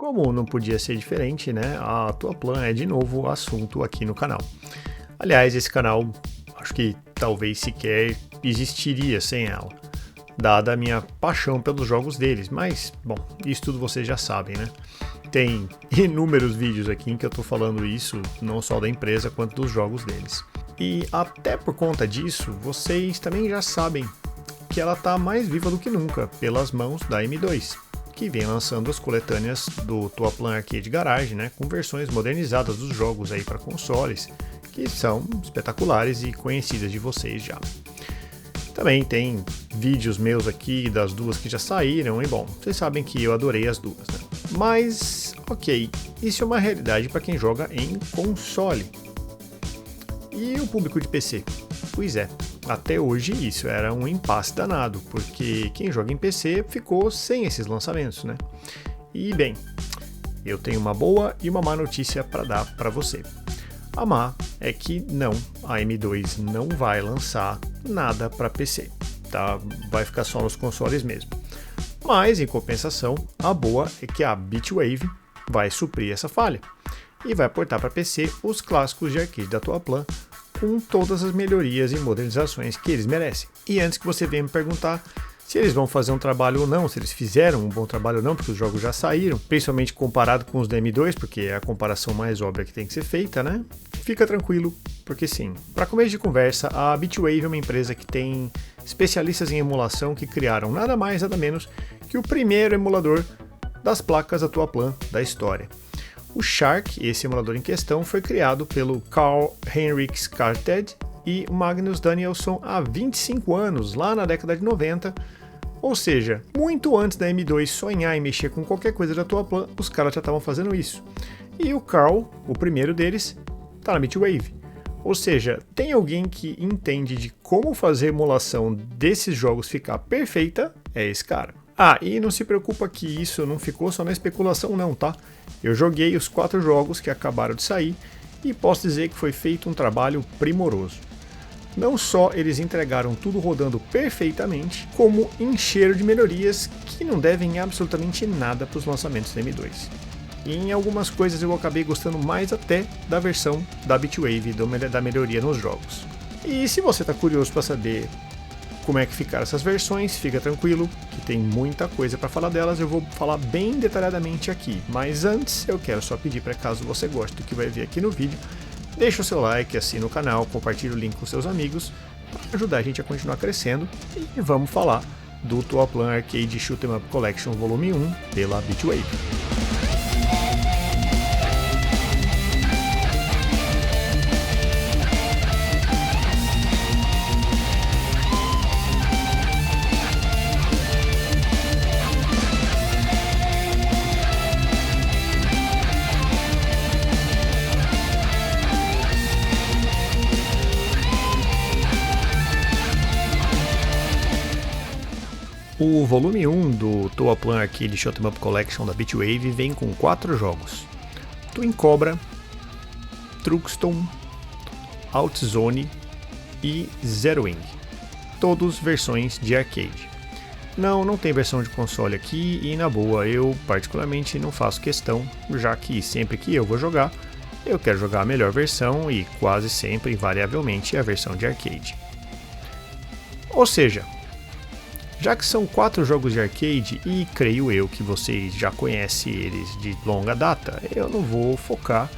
como não podia ser diferente, né, a Toaplan é de novo assunto aqui no canal. Aliás, esse canal acho que talvez sequer existiria sem ela, dada a minha paixão pelos jogos deles, mas, bom, isso tudo vocês já sabem, né? Tem inúmeros vídeos aqui em que eu tô falando isso, não só da empresa, quanto dos jogos deles. E até por conta disso, vocês também já sabem que ela tá mais viva do que nunca, pelas mãos da M2, que vem lançando as coletâneas do Toaplan Arcade Garage, né, com versões modernizadas dos jogos aí para consoles, que são espetaculares e conhecidas de vocês já. Também tem vídeos meus aqui das duas que já saíram, e bom, vocês sabem que eu adorei as duas, né? Mas, ok, isso é uma realidade para quem joga em console. E o público de PC? Pois é, até hoje isso era um impasse danado, porque quem joga em PC ficou sem esses lançamentos, né? E bem, eu tenho uma boa e uma má notícia para dar para você. A má é que não, a M2 não vai lançar nada para PC, tá? Vai ficar só nos consoles mesmo. Mas, em compensação, a boa é que a Bitwave vai suprir essa falha e vai portar para PC os clássicos de arcade da Toaplan com todas as melhorias e modernizações que eles merecem. E antes que você venha me perguntar se eles vão fazer um trabalho ou não, se eles fizeram um bom trabalho ou não, porque os jogos já saíram, principalmente comparado com os da M2, porque é a comparação mais óbvia que tem que ser feita, né? Fica tranquilo, porque sim. Para começo de conversa, a Bitwave é uma empresa que tem especialistas em emulação que criaram nada mais nada menos que o primeiro emulador das placas da Toaplan da história. O Shark, esse emulador em questão, foi criado pelo Carl Heinrich Skarted e Magnus Danielsson há 25 anos, lá na década de 90, ou seja, muito antes da M2 sonhar em mexer com qualquer coisa da Toaplan, os caras já estavam fazendo isso. E o Carl, o primeiro deles, está na Bitwave. Ou seja, tem alguém que entende de como fazer a emulação desses jogos ficar perfeita, é esse cara. Ah, e não se preocupa que isso não ficou só na especulação não, tá? Eu joguei os 4 jogos que acabaram de sair e posso dizer que foi feito um trabalho primoroso. Não só eles entregaram tudo rodando perfeitamente, como encheram de melhorias que não devem absolutamente nada para os lançamentos da M2. E em algumas coisas eu acabei gostando mais até da versão da Bitwave, da melhoria nos jogos. E se você está curioso para saber como é que ficaram essas versões, fica tranquilo, que tem muita coisa para falar delas, eu vou falar bem detalhadamente aqui. Mas antes, eu quero só pedir para caso você goste do que vai ver aqui no vídeo, deixa o seu like, assina o canal, compartilhe o link com seus amigos, para ajudar a gente a continuar crescendo, e vamos falar do Toaplan Arcade Shoot 'em Up Collection Volume 1 pela Bitwave. O volume 1 do Toaplan Arcade Shoot 'em Up Collection da Bitwave vem com 4 jogos: Twin Cobra, Truxton, Outzone e Zero Wing, todos versões de arcade. Não tem versão de console aqui e na boa eu particularmente não faço questão, já que sempre que eu vou jogar, eu quero jogar a melhor versão e quase sempre, invariavelmente, a versão de arcade. Ou seja, já que são 4 jogos de arcade e creio eu que vocês já conhecem eles de longa data, eu não vou focar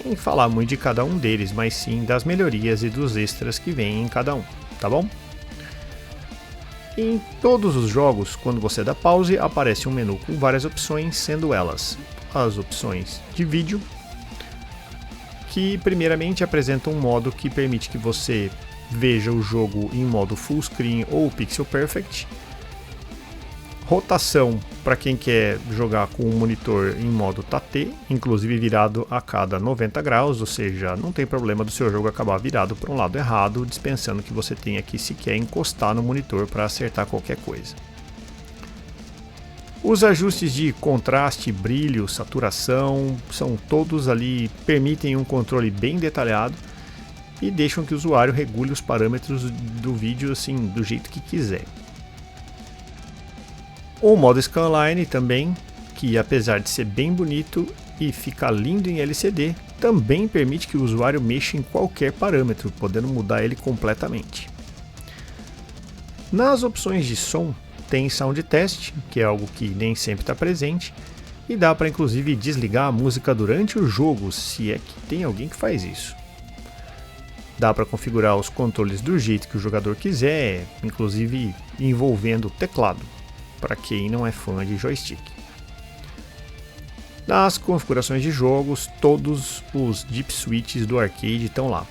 em falar muito de cada um deles, mas sim das melhorias e dos extras que vêm em cada um, tá bom? Em todos os jogos, quando você dá pause, aparece um menu com várias opções, sendo elas as opções de vídeo, que primeiramente apresenta um modo que permite que você veja o jogo em modo full screen ou pixel perfect, rotação para quem quer jogar com o monitor em modo Tate, inclusive virado a cada 90 graus, ou seja, não tem problema do seu jogo acabar virado para um lado errado, dispensando que você tenha que sequer encostar no monitor para acertar qualquer coisa. Os ajustes de contraste, brilho, saturação, são todos ali, permitem um controle bem detalhado e deixam que o usuário regule os parâmetros do vídeo assim, do jeito que quiser. O modo Scanline também, que, apesar de ser bem bonito e ficar lindo em LCD, também permite que o usuário mexa em qualquer parâmetro, podendo mudar ele completamente. Nas opções de som, tem Sound Test, que é algo que nem sempre está presente, e dá para inclusive desligar a música durante o jogo, se é que tem alguém que faz isso. Dá para configurar os controles do jeito que o jogador quiser, inclusive envolvendo o teclado, para quem não é fã de joystick. Nas configurações de jogos, todos os dip switches do arcade estão lá.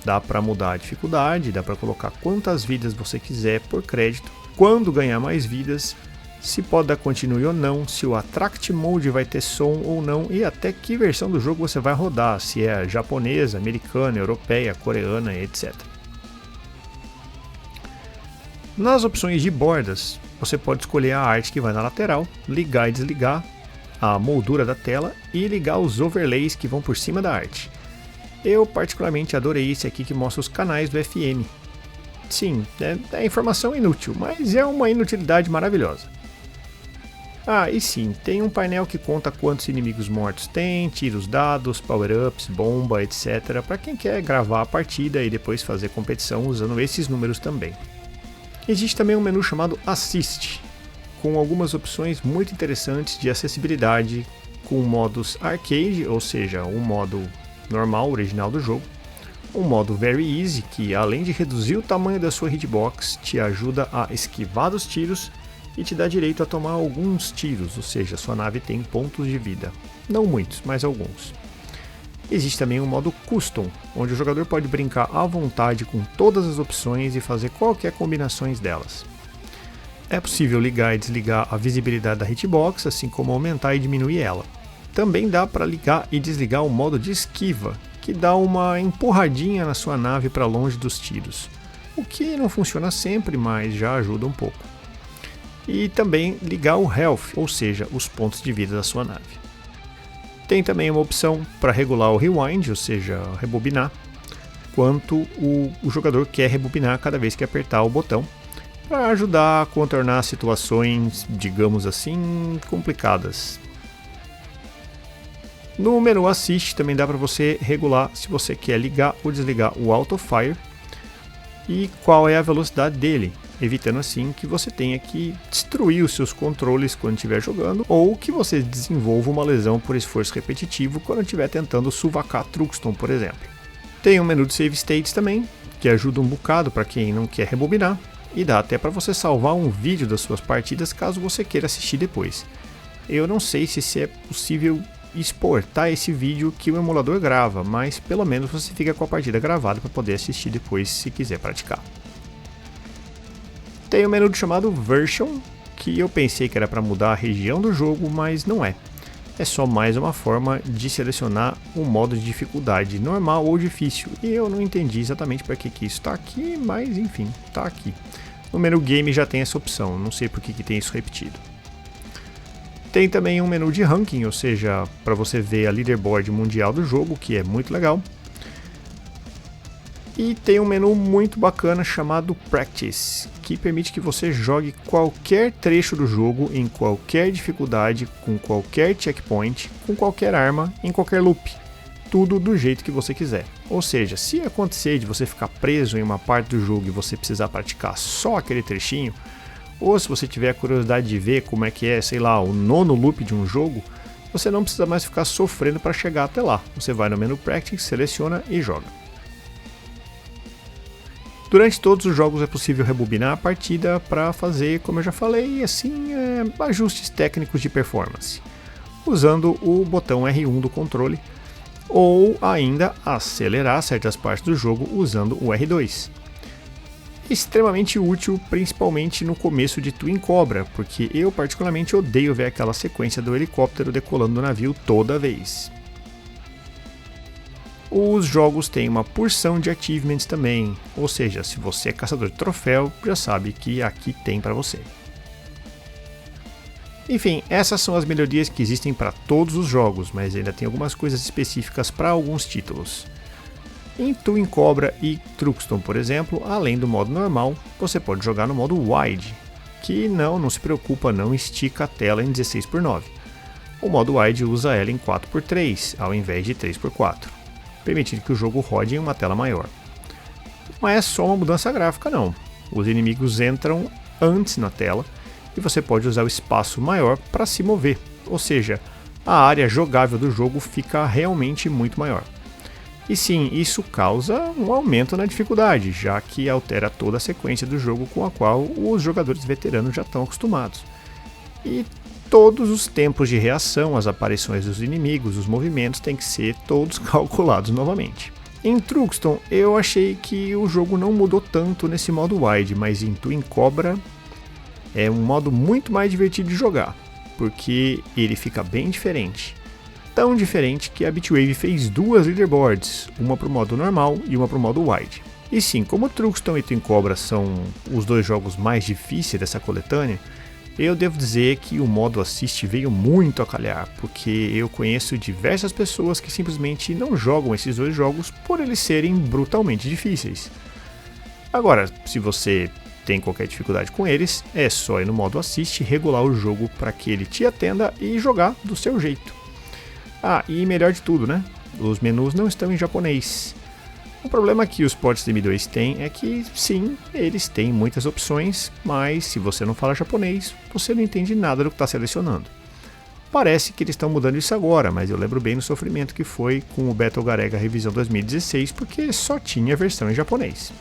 Dá para mudar a dificuldade, dá para colocar quantas vidas você quiser por crédito, quando ganhar mais vidas, se pode dar continue ou não, se o Attract Mode vai ter som ou não e até que versão do jogo você vai rodar, se é japonesa, americana, europeia, coreana, etc. Nas opções de bordas, você pode escolher a arte que vai na lateral, ligar e desligar a moldura da tela e ligar os overlays que vão por cima da arte. Eu particularmente adorei esse aqui que mostra os canais do FM. Sim, é informação inútil, mas é uma inutilidade maravilhosa. Ah, e sim, tem um painel que conta quantos inimigos mortos tem, tira os dados, power-ups, bomba, etc. para quem quer gravar a partida e depois fazer competição usando esses números também. Existe também um menu chamado Assist, com algumas opções muito interessantes de acessibilidade, com modos arcade, ou seja, um modo normal, original do jogo, um modo Very Easy, que além de reduzir o tamanho da sua hitbox, te ajuda a esquivar dos tiros e te dá direito a tomar alguns tiros, ou seja, sua nave tem pontos de vida. Não muitos, mas alguns. Existe também um modo Custom, onde o jogador pode brincar à vontade com todas as opções e fazer qualquer combinações delas. É possível ligar e desligar a visibilidade da hitbox, assim como aumentar e diminuir ela. Também dá para ligar e desligar o modo de esquiva, que dá uma empurradinha na sua nave para longe dos tiros, o que não funciona sempre, mas já ajuda um pouco. E também ligar o Health, ou seja, os pontos de vida da sua nave. Tem também uma opção para regular o Rewind, ou seja, rebobinar, quanto o jogador quer rebobinar cada vez que apertar o botão, para ajudar a contornar situações, digamos assim, complicadas. No menu Assist também dá para você regular se você quer ligar ou desligar o Auto Fire e qual é a velocidade dele, evitando assim que você tenha que destruir os seus controles quando estiver jogando ou que você desenvolva uma lesão por esforço repetitivo quando estiver tentando suvacar Truxton, por exemplo. Tem um menu de Save States também, que ajuda um bocado para quem não quer rebobinar e dá até para você salvar um vídeo das suas partidas caso você queira assistir depois. Eu não sei se é possível exportar esse vídeo que o emulador grava, mas pelo menos você fica com a partida gravada para poder assistir depois se quiser praticar. Tem um menu chamado Version, que eu pensei que era para mudar a região do jogo, mas não é. É só mais uma forma de selecionar o modo de dificuldade, normal ou difícil, e eu não entendi exatamente para que isso está aqui, mas enfim, está aqui. No menu Game já tem essa opção, não sei por que tem isso repetido. Tem também um menu de ranking, ou seja, para você ver a leaderboard mundial do jogo, que é muito legal. E tem um menu muito bacana chamado Practice, que permite que você jogue qualquer trecho do jogo em qualquer dificuldade, com qualquer checkpoint, com qualquer arma, em qualquer loop. Tudo do jeito que você quiser. Ou seja, se acontecer de você ficar preso em uma parte do jogo e você precisar praticar só aquele trechinho, ou se você tiver a curiosidade de ver como é que é, sei lá, o nono loop de um jogo, você não precisa mais ficar sofrendo para chegar até lá. Você vai no menu Practice, seleciona e joga. Durante todos os jogos é possível rebobinar a partida para fazer, como eu já falei, assim, ajustes técnicos de performance, usando o botão R1 do controle, ou ainda acelerar certas partes do jogo usando o R2. Extremamente útil, principalmente no começo de Twin Cobra, porque eu particularmente odeio ver aquela sequência do helicóptero decolando do navio toda vez. Os jogos têm uma porção de achievements também, ou seja, se você é caçador de troféu, já sabe que aqui tem para você. Enfim, essas são as melhorias que existem para todos os jogos, mas ainda tem algumas coisas específicas para alguns títulos. Em Twin Cobra e Truxton, por exemplo, além do modo normal, você pode jogar no modo Wide, que não se preocupa, não estica a tela em 16:9. O modo Wide usa ela em 4x3 ao invés de 3x4, permitindo que o jogo rode em uma tela maior. Não é só uma mudança gráfica não, os inimigos entram antes na tela e você pode usar o espaço maior para se mover, ou seja, a área jogável do jogo fica realmente muito maior. E sim, isso causa um aumento na dificuldade, já que altera toda a sequência do jogo com a qual os jogadores veteranos já estão acostumados. E todos os tempos de reação, as aparições dos inimigos, os movimentos têm que ser todos calculados novamente. Em Truxton, eu achei que o jogo não mudou tanto nesse modo Wide, mas em Twin Cobra é um modo muito mais divertido de jogar, porque ele fica bem diferente. Tão diferente que a Bitwave fez duas leaderboards, uma para o modo normal e uma para o modo Wide. E sim, como Truxton e Twin Cobra são os dois jogos mais difíceis dessa coletânea, eu devo dizer que o modo Assist veio muito a calhar, porque eu conheço diversas pessoas que simplesmente não jogam esses dois jogos por eles serem brutalmente difíceis. Agora, se você tem qualquer dificuldade com eles, é só ir no modo Assist, regular o jogo para que ele te atenda e jogar do seu jeito. Ah, e melhor de tudo, né? Os menus não estão em japonês. O problema que os ports do M2 têm é que, sim, eles têm muitas opções, mas se você não fala japonês, você não entende nada do que está selecionando. Parece que eles estão mudando isso agora, mas eu lembro bem do sofrimento que foi com o Battle Garega Revisão 2016, porque só tinha a versão em japonês.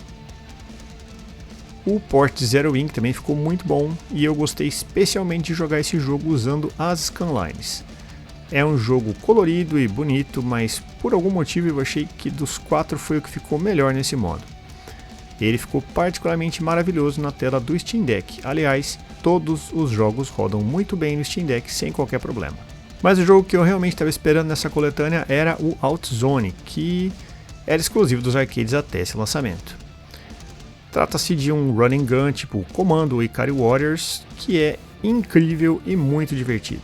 O port de Zero Wing também ficou muito bom, e eu gostei especialmente de jogar esse jogo usando as scanlines. É um jogo colorido e bonito, mas por algum motivo eu achei que dos 4 foi o que ficou melhor nesse modo. Ele ficou particularmente maravilhoso na tela do Steam Deck, aliás, todos os jogos rodam muito bem no Steam Deck sem qualquer problema. Mas o jogo que eu realmente estava esperando nessa coletânea era o Outzone, que era exclusivo dos arcades até esse lançamento. Trata-se de um run and gun tipo Commando ou Ikari Warriors, que é incrível e muito divertido.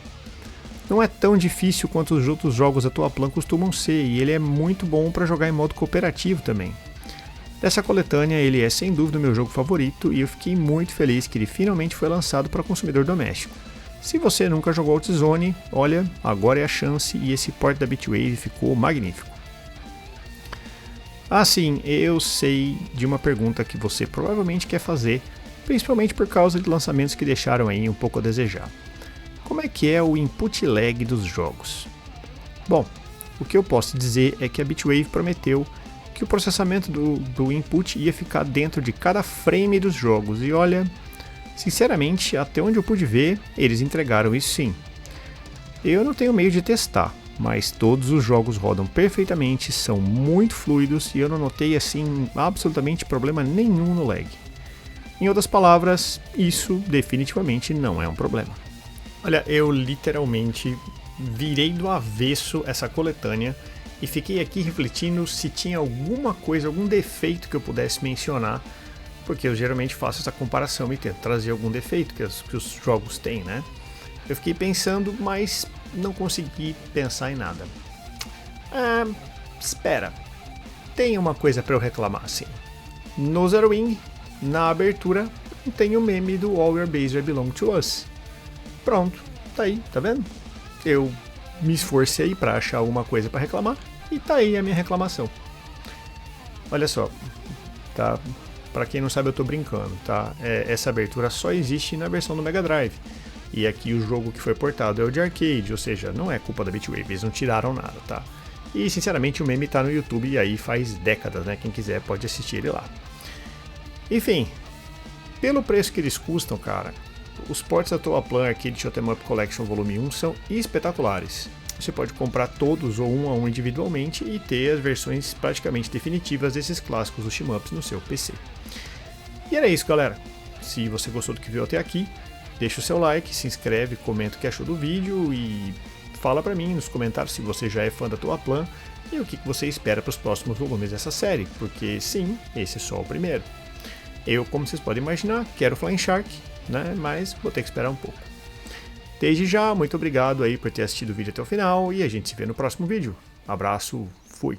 Não é tão difícil quanto os outros jogos da Toaplan costumam ser, e ele é muito bom para jogar em modo cooperativo também. Dessa coletânea, ele é sem dúvida o meu jogo favorito, e eu fiquei muito feliz que ele finalmente foi lançado para consumidor doméstico. Se você nunca jogou Outzone, olha, agora é a chance, e esse port da Bitwave ficou magnífico. Ah sim, eu sei de uma pergunta que você provavelmente quer fazer, principalmente por causa de lançamentos que deixaram aí um pouco a desejar. Como é que é o input lag dos jogos? Bom, o que eu posso dizer é que a Bitwave prometeu que o processamento do input ia ficar dentro de cada frame dos jogos, e olha, sinceramente, até onde eu pude ver, eles entregaram isso sim. Eu não tenho meio de testar, mas todos os jogos rodam perfeitamente, são muito fluidos e eu não notei assim absolutamente problema nenhum no lag. Em outras palavras, isso definitivamente não é um problema. Olha, eu literalmente virei do avesso essa coletânea e fiquei aqui refletindo se tinha alguma coisa, algum defeito que eu pudesse mencionar, porque eu geralmente faço essa comparação e tento trazer algum defeito que os jogos têm, né? Eu fiquei pensando, mas não consegui pensar em nada. Espera, tem uma coisa para eu reclamar sim. No Zero Wing, na abertura, tem o meme do All Your Base Belong to Us. Pronto, tá aí, tá vendo? Eu me esforcei para achar alguma coisa para reclamar e tá aí a minha reclamação. Olha só, tá? Para quem não sabe, eu tô brincando, tá? Essa abertura só existe na versão do Mega Drive. E aqui o jogo que foi portado é o de arcade, ou seja, não é culpa da Bitwave, eles não tiraram nada, tá? E sinceramente o meme tá no YouTube e aí faz décadas, né? Quem quiser pode assistir ele lá. Enfim, pelo preço que eles custam, cara, os ports da Toaplan Arcade Shoot 'em Up Collection Volume 1 são espetaculares. Você pode comprar todos ou um a um individualmente e ter as versões praticamente definitivas desses clássicos dos shmups no seu PC. E era isso, galera. Se você gostou do que viu até aqui, deixa o seu like, se inscreve, comenta o que achou do vídeo e fala pra mim nos comentários se você já é fã da Toaplan e o que você espera para os próximos volumes dessa série, porque sim, esse é só o primeiro. Eu, como vocês podem imaginar, quero Flying Shark, né? Mas vou ter que esperar um pouco. Desde já, muito obrigado aí por ter assistido o vídeo até o final e a gente se vê no próximo vídeo. Abraço, fui!